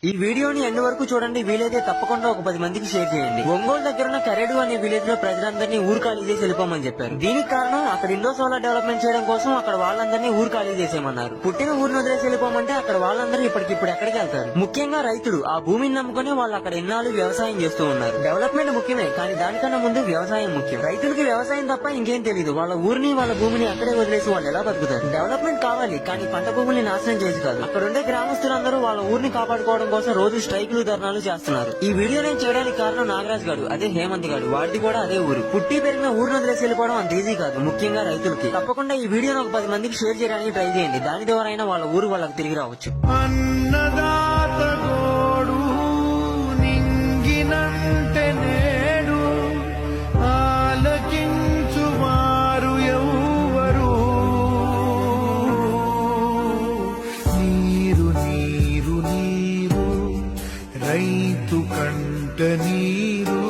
ఈ వీడియోని ఎండ్ వరకు చూడండి. వీలైతే తప్పకుండా ఒక 10 మందికి షేర్ చేయండి. ఒంగోలు దగ్గర ఉన్న కరేడు అనే విలేజ్ లో ప్రజలందరినీ ఊరు ఖాళీ చేసి వెళ్ళిపోమని చెప్పారు. దీనికి కారణం అక్కడ ఇండో సోలార్ డెవలప్మెంట్ చేయడం కోసం అక్కడ వాళ్ళందరినీ ఊరు ఖాళీ చేసేయమన్నారు. పుట్టిన ఊరిని వదిలేసి వెళ్ళిపోమంటే అక్కడ వాళ్ళందరూ ఇప్పటికిప్పుడు ఎక్కడికి వెళ్తారు? ముఖ్యంగా రైతులు ఆ భూమిని నమ్ముకుని వాళ్ళు అక్కడ ఎన్నాళ్ళు వ్యవసాయం చేస్తూ ఉన్నారు. డెవలప్మెంట్ ముఖ్యమే, కానీ దానికన్నా ముందు వ్యవసాయం ముఖ్యం. రైతులకి వ్యవసాయం తప్ప ఇంకేం తెలియదు. వాళ్ళ ఊరిని వాళ్ళ భూమిని అక్కడే వదిలేసి వాళ్ళు ఎలా బతుకుతారు? డెవలప్మెంట్ కావాలి, కానీ పంట భూముల్ని నాశనం చేసి కాదు. అక్కడ ఉండే గ్రామస్తులందరూ వాళ్ళ ఊరిని కాపాడుకోవడం కోసం రోజు స్ట్రైకులు ధర్నాలు చేస్తున్నారు. ఈ వీడియో నేను చేయడానికి కారణం నాగరాజ్ గారు, అదే హేమంత్ గారు, వాడిది కూడా అదే ఊరు. పుట్టి పెరిగిన ఊరిని వదిలేసి వెళ్ళిపోవడం అంత ఈజీ కాదు, ముఖ్యంగా రైతులకి. తప్పకుండా ఈ వీడియోని ఒక 10 మందికి షేర్ చేయడానికి ట్రై చేయండి. దాని ద్వారా అయినా వాళ్ళ ఊరు వాళ్ళకి తిరిగి రావచ్చు. అన్నదాత గోడు నింగినంటే నేడు ఆలకించువారు ఎవ్వరు. నీరు నీరు నీరు రైతు కంట నీరు